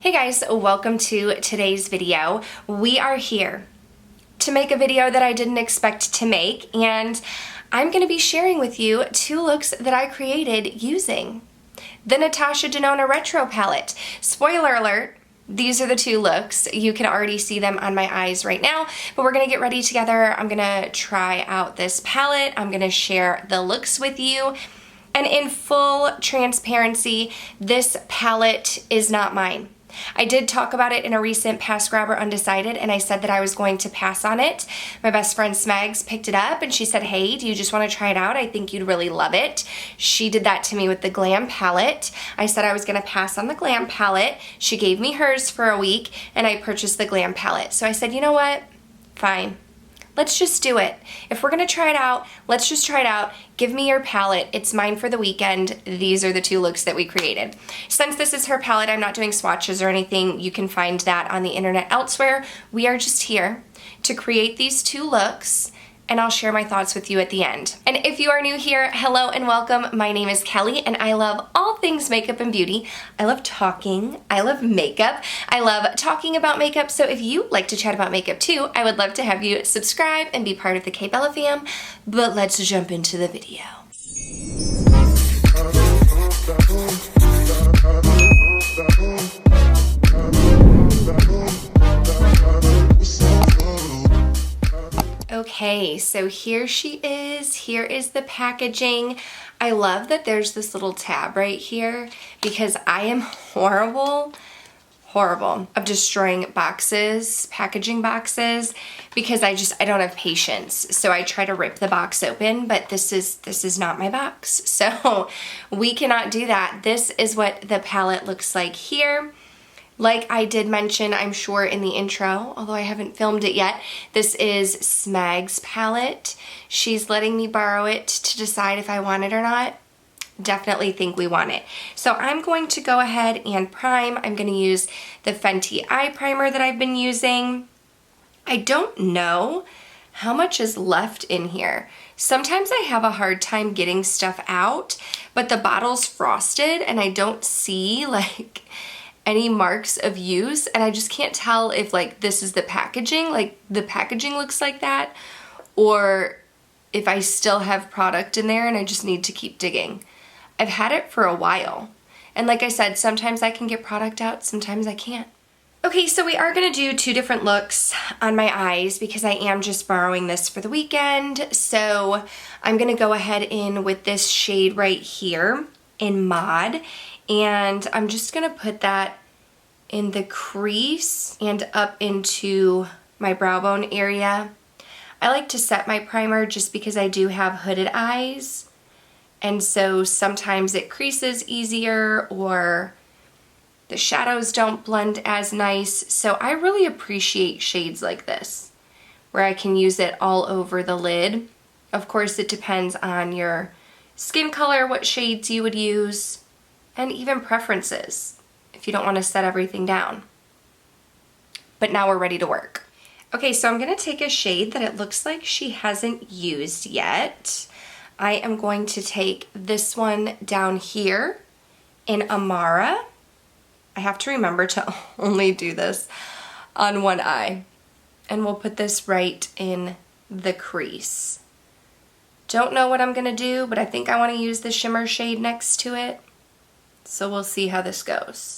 Hey guys, welcome to today's video. We are here to make a video that I didn't expect to make, and I'm going to be sharing with you two looks that I created using the Natasha Denona Retro palette. Spoiler alert, these are the two looks. You can already see them on my eyes right now, but we're going to get ready together. I'm going to try out this palette. I'm going to share the looks with you. And in full transparency, this palette is not mine. I did talk about it in a recent Pass Grab or Undecided, and I said that I was going to pass on it. My best friend Smags picked it up and she said, hey, do you just want to try it out? I think you'd really love it. She did that to me with the Glam palette. I said I was going to pass on the Glam palette. She gave me hers for a week and I purchased the Glam palette. So I said, you know what? Fine. Let's just do it. If we're gonna try it out, let's just try it out. Give me your palette. It's mine for the weekend. These are the two looks that we created. Since this is her palette, I'm not doing swatches or anything. You can find that on the internet elsewhere. We are just here to create these two looks, and I'll share my thoughts with you at the end. And if you are new here, hello and welcome. My name is Kelly and I love all things makeup and beauty. I love talking, I love makeup, I love talking about makeup. So if you like to chat about makeup too, I would love to have you subscribe and be part of the K-Bella fam. But let's jump into the video. Okay, so here she is. Here is the packaging. I love that there's this little tab right here because I am horrible of destroying boxes, packaging boxes, because I don't have patience. So I try to rip the box open, but this is not my box. So we cannot do that. This is what the palette looks like here. Like I did mention, I'm sure in the intro, although I haven't filmed it yet, this is Smags palette. She's letting me borrow it to decide if I want it or not. Definitely think we want it. So I'm going to go ahead and prime. I'm going to use the Fenty eye primer that I've been using. I don't know how much is left in here. Sometimes I have a hard time getting stuff out, but the bottle's frosted and I don't see like any marks of use, and I just can't tell if like this is the packaging, like the packaging looks like that, or if I still have product in there and I just need to keep digging. I've had it for a while, and like I said, sometimes I can get product out, sometimes I can't. Okay, so we are gonna do two different looks on my eyes because I am just borrowing this for the weekend. So I'm gonna go ahead in with this shade right here in Mod, and I'm just gonna put that in the crease and up into my brow bone area. I like to set my primer just because I do have hooded eyes, and so sometimes it creases easier or the shadows don't blend as nice. So I really appreciate shades like this where I can use it all over the lid. Of course, it depends on your skin color, what shades you would use, and even preferences if you don't want to set everything down. But now we're ready to work. Okay, so I'm going to take a shade that it looks like she hasn't used yet. I am going to take this one down here in Amara. I have to remember to only do this on one eye. And we'll put this right in the crease. Don't know what I'm going to do, but I think I want to use the shimmer shade next to it. So we'll see how this goes.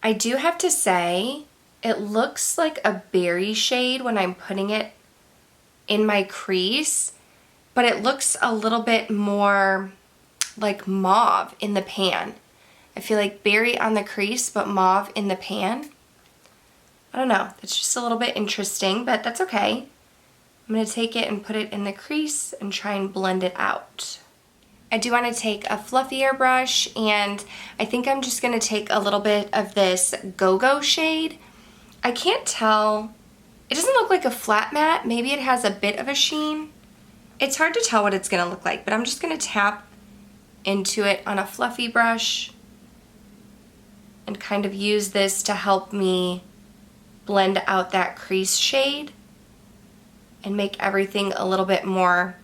I do have to say, it looks like a berry shade when I'm putting it in my crease, but it looks a little bit more like mauve in the pan. I feel like berry on the crease, but mauve in the pan. I don't know, it's just a little bit interesting, but that's okay. I'm going to take it and put it in the crease and try and blend it out. I do want to take a fluffier brush, and I think I'm just going to take a little bit of this Go-Go shade. I can't tell. It doesn't look like a flat matte. Maybe it has a bit of a sheen. It's hard to tell what it's going to look like, but I'm just going to tap into it on a fluffy brush and kind of use this to help me blend out that crease shade and make everything a little bit more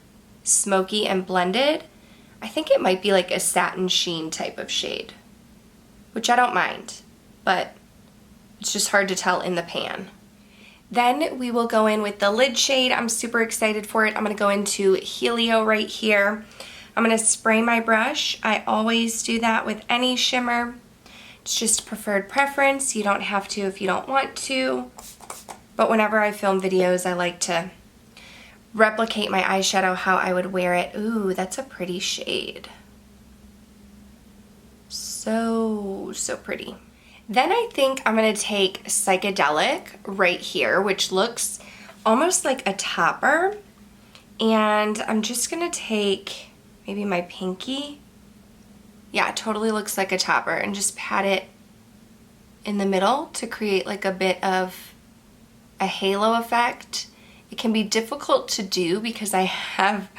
smoky and blended. I think it might be like a satin sheen type of shade, which I don't mind, but It's just hard to tell in the pan. Then we will go in with the lid shade. I'm super excited for it. I'm gonna go into Helio right here. I'm gonna spray my brush. I always do that with any shimmer. It's just a preferred preference. You don't have to if you don't want to. But whenever I film videos, I like to replicate my eyeshadow how I would wear it. Ooh, that's a pretty shade. So pretty. Then I think I'm gonna take Psychedelic right here, which looks almost like a topper. And I'm just gonna take maybe my pinky. Yeah, it totally looks like a topper, and just pat it in the middle to create like a bit of a halo effect. It can be difficult to do because I have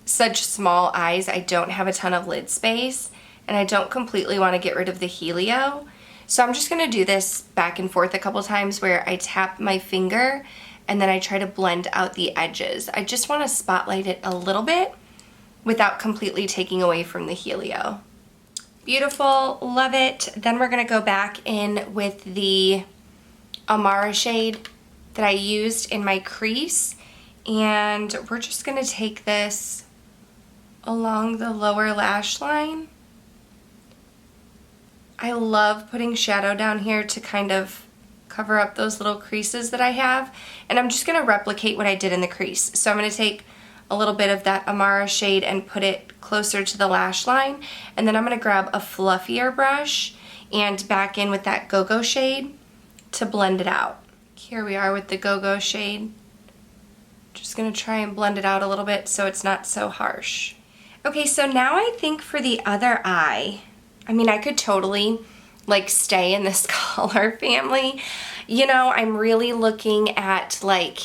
such small eyes. I don't have a ton of lid space, and I don't completely want to get rid of the Helio. So I'm just gonna do this back and forth a couple times where I tap my finger and then I try to blend out the edges. I just wanna spotlight it a little bit without completely taking away from the Helio. Beautiful, love it. Then we're gonna go back in with the Amara shade that I used in my crease, and we're just gonna take this along the lower lash line. I love putting shadow down here to kind of cover up those little creases that I have. And I'm just gonna replicate what I did in the crease. So I'm gonna take a little bit of that Amara shade and put it closer to the lash line. And then I'm gonna grab a fluffier brush and back in with that Go-Go shade to blend it out. Here we are with the Go-Go shade. Just gonna try and blend it out a little bit so it's not so harsh. Okay, so now I think for the other eye, I mean, I could totally like stay in this color family. You know, I'm really looking at like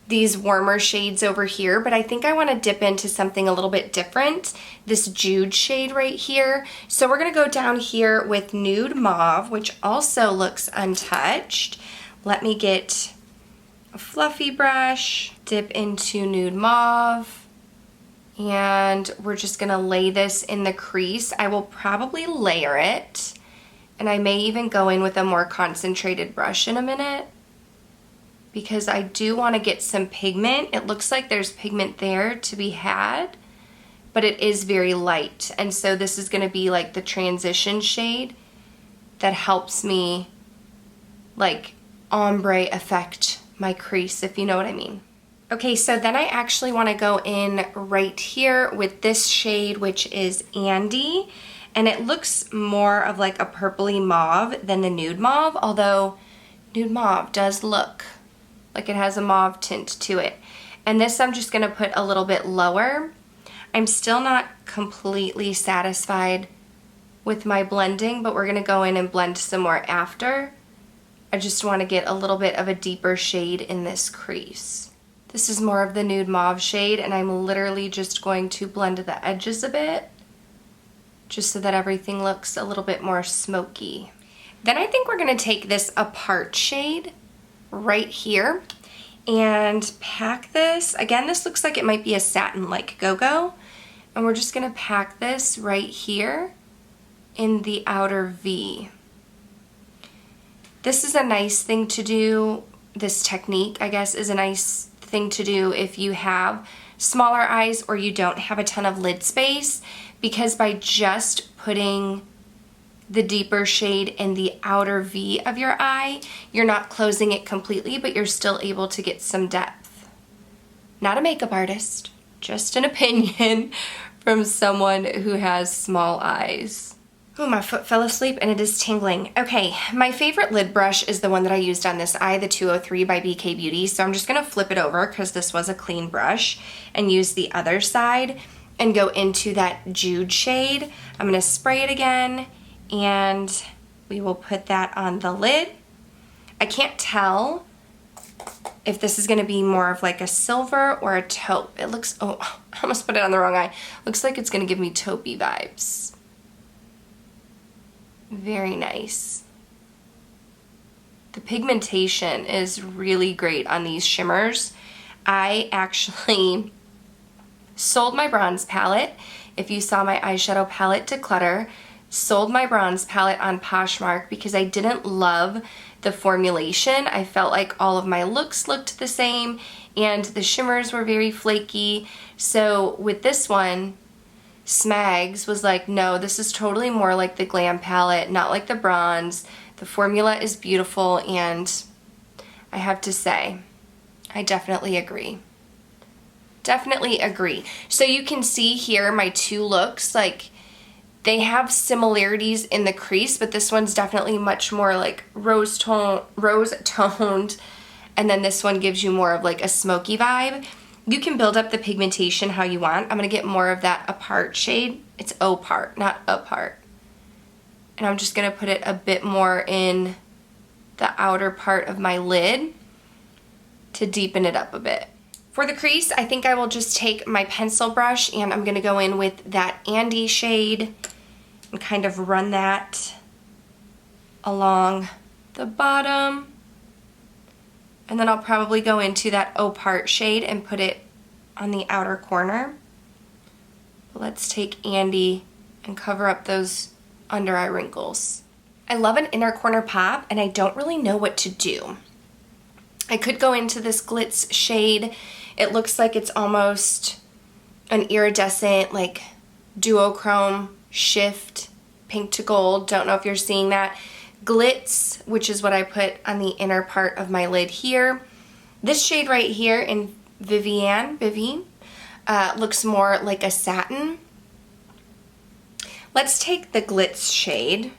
these warmer shades over here, but I think I want to dip into something a little bit different. This Jude shade right here. So we're going to go down here with Nude Mauve, which also looks untouched. Let me get a fluffy brush, dip into Nude Mauve. And we're just gonna lay this in the crease. I will probably layer it, and I may even go in with a more concentrated brush in a minute because I do want to get some pigment. It looks like there's pigment there to be had, but it is very light. And so this is gonna be like the transition shade that helps me like ombre affect my crease, if you know what I mean. Okay, so then I actually want to go in right here with this shade, which is Andy, and it looks more of like a purpley mauve than the Nude Mauve, although Nude Mauve does look like it has a mauve tint to it. And this I'm just going to put a little bit lower. I'm still not completely satisfied with my blending, but we're going to go in and blend some more after. I just want to get a little bit of a deeper shade in this crease. This is more of the Nude Mauve shade, and I'm literally just going to blend the edges a bit, just so that everything looks a little bit more smoky. Then I think we're gonna take this Apart shade right here and pack this. Again, this looks like it might be a satin-like Go-Go, and we're just gonna pack this right here in the outer V. This is a nice thing to do. This technique, I guess, is a nice thing to do if you have smaller eyes or you don't have a ton of lid space, because by just putting the deeper shade in the outer V of your eye, you're not closing it completely, but you're still able to get some depth. Not a makeup artist, just an opinion from someone who has small eyes. Oh, my foot fell asleep and it is tingling. Okay, my favorite lid brush is the one that I used on this eye, the 203 by BK Beauty. So I'm just gonna flip it over because this was a clean brush and use the other side and go into that Jude shade. I'm gonna spray it again and we will put that on the lid. I can't tell if this is gonna be more of like a silver or a taupe. It looks, oh, I almost put it on the wrong eye. Looks like it's gonna give me taupey vibes. Very nice. The pigmentation is really great on these shimmers. I actually sold my bronze palette. If you saw my eyeshadow palette declutter, sold my bronze palette on Poshmark because I didn't love the formulation. I felt like all of my looks looked the same and the shimmers were very flaky. So with this one, Smags was like, no, this is totally more like the Glam palette, not like the bronze. The formula is beautiful, and I have to say, I definitely agree. Definitely agree. So you can see here my two looks, like they have similarities in the crease, but this one's definitely much more like rose toned, and then this one gives you more of like a smoky vibe. You can build up the pigmentation how you want. I'm gonna get more of that apart shade. It's opart, not apart. And I'm just gonna put it a bit more in the outer part of my lid to deepen it up a bit. For the crease, I think I will just take my pencil brush and I'm gonna go in with that Andy shade and kind of run that along the bottom. And then I'll probably go into that opart shade and put it on the outer corner. But let's take Andy and cover up those under eye wrinkles. I love an inner corner pop and I don't really know what to do. I could go into this glitz shade. It looks like it's almost an iridescent, like duochrome shift, pink to gold. Don't know if you're seeing that. Glitz, which is what I put on the inner part of my lid here. This shade right here in Vivienne, looks more like a satin. Let's take the Glitz shade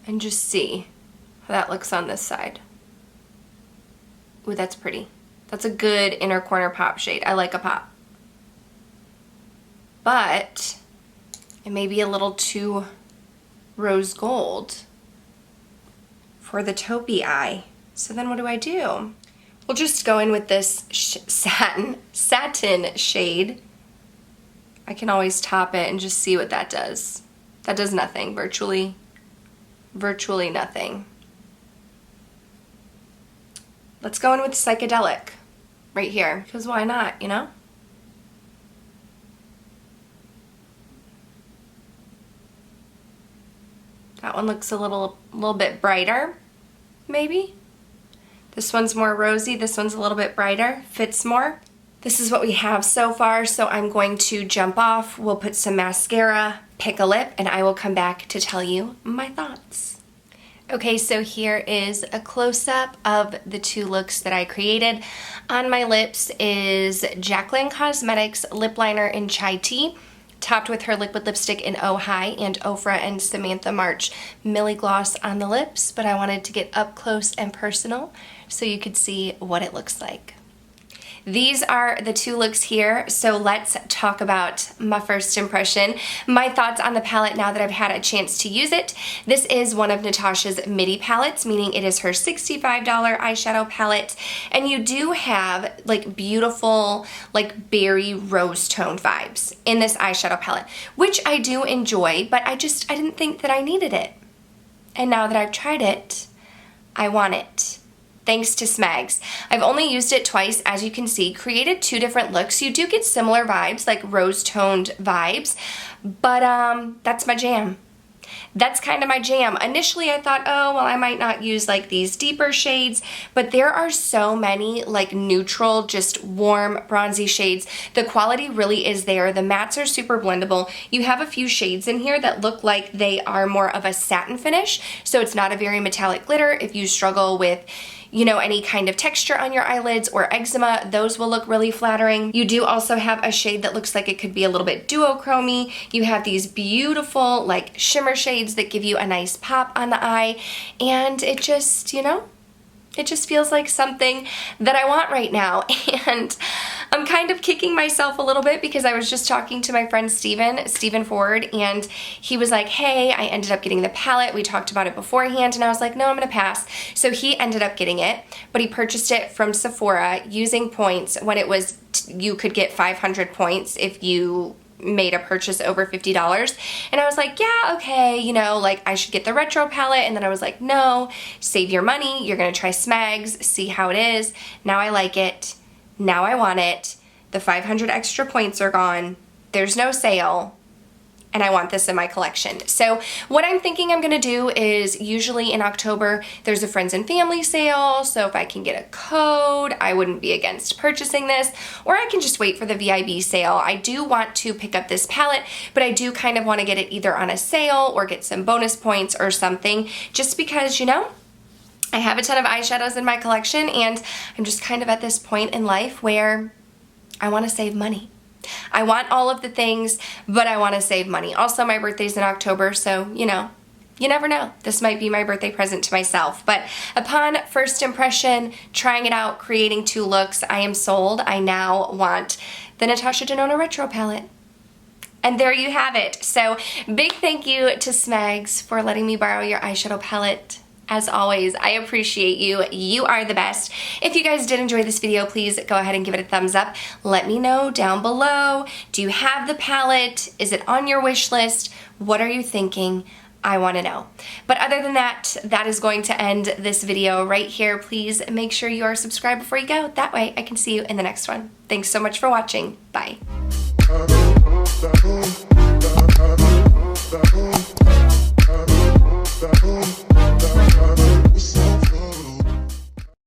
and just see how that looks on this side. Ooh, that's pretty. That's a good inner corner pop shade. I like a pop. But it may be a little too rose gold for the taupey eye. So then what do? We'll just go in with this satin shade. I can always top it and just see what that does. That does nothing, virtually nothing. Let's go in with Psychedelic right here, because why not, you know? That one looks a little bit brighter, maybe. This one's more rosy, this one's a little bit brighter, fits more. This is what we have so far, so I'm going to jump off. We'll put some mascara, pick a lip, and I will come back to tell you my thoughts. Okay, so here is a close-up of the two looks that I created. On my lips is Jaclyn Cosmetics lip liner in Chai Tea, topped with her liquid lipstick in Oh Hi and Ofra and Samantha March Millie Gloss on the lips, but I wanted to get up close and personal so you could see what it looks like. These are the two looks here, so let's talk about my first impression. My thoughts on the palette now that I've had a chance to use it. This is one of Natasha's midi palettes, meaning it is her $65 eyeshadow palette, and you do have like beautiful like berry rose tone vibes in this eyeshadow palette, which I do enjoy, but I didn't think that I needed it. And now that I've tried it, I want it. Thanks to Smags. I've only used it twice, as you can see, created two different looks. You do get similar vibes, like rose-toned vibes, but that's my jam. That's kind of my jam. Initially I thought, oh, well, I might not use like these deeper shades, but there are so many like neutral, just warm, bronzy shades. The quality really is there. The mattes are super blendable. You have a few shades in here that look like they are more of a satin finish, so it's not a very metallic glitter. If you struggle with, you know, any kind of texture on your eyelids or eczema, those will look really flattering. You do also have a shade that looks like it could be a little bit duochrome-y. You have these beautiful like shimmer shades that give you a nice pop on the eye, and it just, you know, it just feels like something that I want right now. And I'm kind of kicking myself a little bit because I was just talking to my friend Steven Ford, and he was like, hey, I ended up getting the palette. We talked about it beforehand, and I was like, no, I'm gonna pass. So he ended up getting it, but he purchased it from Sephora using points when it was, you could get 500 points if you made a purchase over $50. And I was like, yeah, okay, you know, like I should get the retro palette. And then I was like, no, save your money. You're gonna try Smags, see how it is. Now I like it. Now I want it. The 500 extra points are gone. There's no sale. and I want this in my collection. So what I'm thinking I'm gonna do is, usually in October, there's a friends and family sale, so if I can get a code, I wouldn't be against purchasing this, or I can just wait for the VIB sale. I do want to pick up this palette, but I do kind of wanna get it either on a sale or get some bonus points or something, just because, you know, I have a ton of eyeshadows in my collection, and I'm just kind of at this point in life where I wanna save money. I want all of the things, but I want to save money. Also, my birthday's in October, so, you know, you never know. This might be my birthday present to myself. But upon first impression, trying it out, creating 2 looks, I am sold. I now want the Natasha Denona Retro palette. And there you have it. So, big thank you to Smags for letting me borrow your eyeshadow palette. As always, I appreciate you. You are the best. If you guys did enjoy this video, please go ahead and give it a thumbs up. Let me know down below. Do you have the palette? Is it on your wish list? What are you thinking? I want to know. But other than that, that is going to end this video right here. Please make sure you are subscribed before you go. That way I can see you in the next one. Thanks so much for watching. Bye.